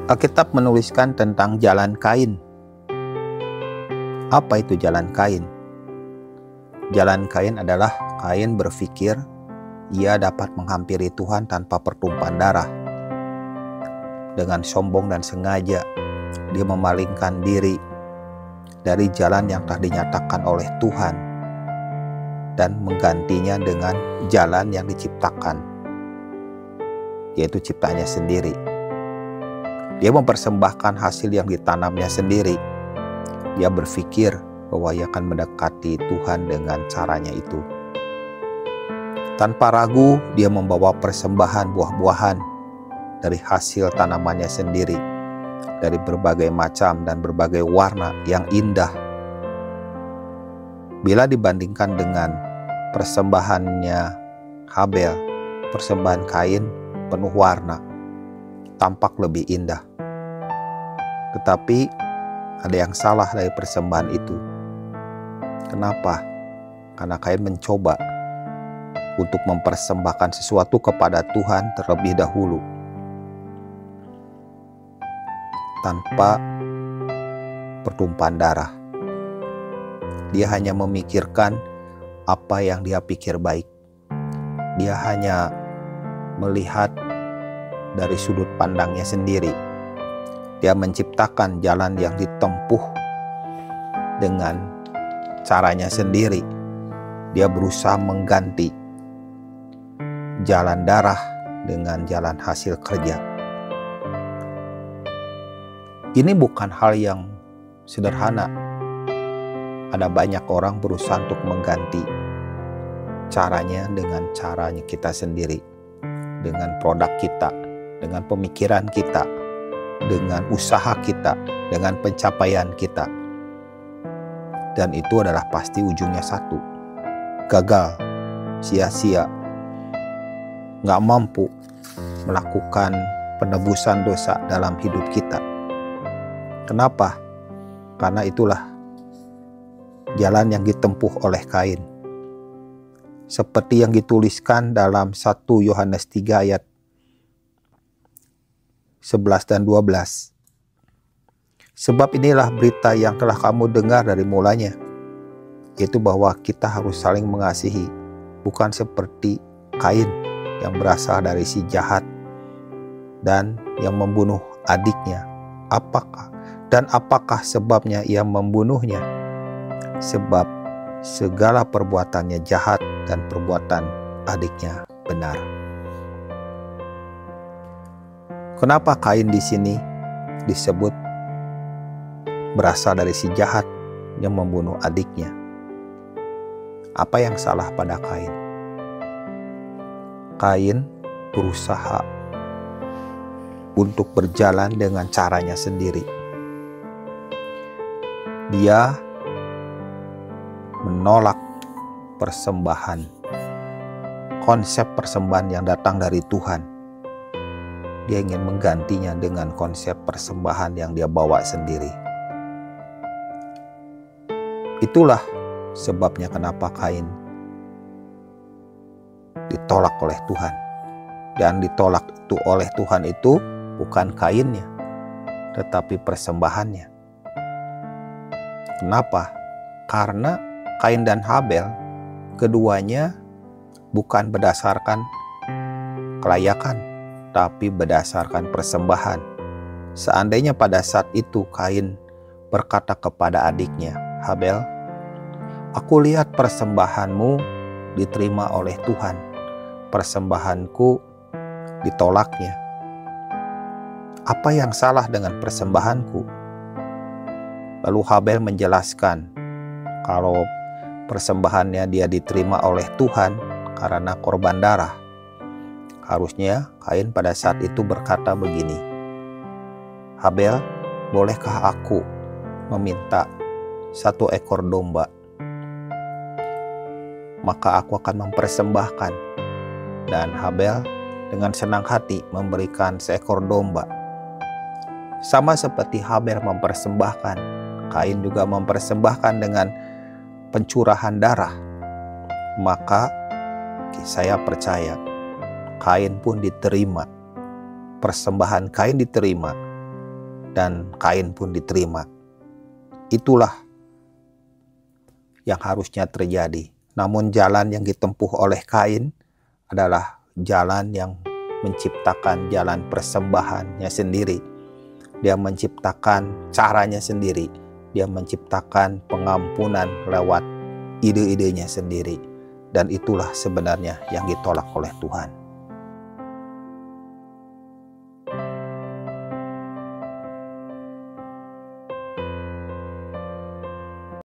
Alkitab menuliskan tentang jalan Kain. Apa itu jalan Kain? Jalan Kain adalah Kain berpikir ia dapat menghampiri Tuhan tanpa pertumpahan darah. Dengan sombong dan sengaja, dia memalingkan diri dari jalan yang telah dinyatakan oleh Tuhan dan menggantinya dengan jalan yang diciptakan, yaitu ciptaannya sendiri. Dia mempersembahkan hasil yang ditanamnya sendiri. Dia berpikir bahwa ia akan mendekati Tuhan dengan caranya itu. Tanpa ragu, dia membawa persembahan buah-buahan dari hasil tanamannya sendiri, dari berbagai macam dan berbagai warna yang indah. Bila dibandingkan dengan persembahannya Habel, persembahan Kain penuh warna, tampak lebih indah. Tetapi ada yang salah dari persembahan itu. Kenapa? Karena Kain mencoba untuk mempersembahkan sesuatu kepada Tuhan terlebih dahulu, tanpa pertumpahan darah. Dia hanya memikirkan apa yang dia pikir baik. Dia hanya melihat dari sudut pandangnya sendiri. Dia menciptakan jalan yang ditempuh dengan caranya sendiri. Dia berusaha mengganti jalan darah dengan jalan hasil kerja. Ini bukan hal yang sederhana. Ada banyak orang berusaha untuk mengganti caranya dengan caranya kita sendiri, dengan produk kita, dengan pemikiran kita, dengan usaha kita, dengan pencapaian kita. Dan itu adalah pasti ujungnya satu: gagal, sia-sia, gak mampu melakukan penebusan dosa dalam hidup kita. Kenapa? Karena itulah jalan yang ditempuh oleh Kain. Seperti yang dituliskan dalam 1 Yohanes 3 ayat 11 dan 12. Sebab inilah berita yang telah kamu dengar dari mulanya, yaitu bahwa kita harus saling mengasihi, bukan seperti Kain yang berasal dari si jahat dan yang membunuh adiknya. Apakah sebabnya ia membunuhnya? Sebab segala perbuatannya jahat dan perbuatan adiknya benar. Kenapa Kain di sini disebut berasal dari si jahat yang membunuh adiknya? Apa yang salah pada Kain? Kain berusaha untuk berjalan dengan caranya sendiri. Dia menolak persembahan, konsep persembahan yang datang dari Tuhan. Dia ingin menggantinya dengan konsep persembahan yang dia bawa sendiri. Itulah sebabnya kenapa Kain ditolak oleh Tuhan. Dan ditolak itu oleh Tuhan itu bukan Kainnya, tetapi persembahannya. Kenapa? Karena Kain dan Habel, keduanya bukan berdasarkan kelayakan, tapi berdasarkan persembahan. Seandainya pada saat itu Kain berkata kepada adiknya, Habel, aku lihat persembahanmu diterima oleh Tuhan, persembahanku ditolaknya. Apa yang salah dengan persembahanku? Lalu Habel menjelaskan kalau persembahannya dia diterima oleh Tuhan karena korban darah. Harusnya Kain pada saat itu berkata begini, Habel, bolehkah aku meminta 1 ekor domba? Maka aku akan mempersembahkan. Dan Habel dengan senang hati memberikan seekor domba. Sama seperti Habel mempersembahkan, Kain juga mempersembahkan dengan pencurahan darah. Maka saya percaya Kain pun diterima. Persembahan Kain diterima dan Kain pun diterima. Itulah yang harusnya terjadi. Namun jalan yang ditempuh oleh Kain adalah jalan yang menciptakan jalan persembahannya sendiri. Dia menciptakan caranya sendiri. Dia menciptakan pengampunan lewat ide-idenya sendiri. Dan itulah sebenarnya yang ditolak oleh Tuhan.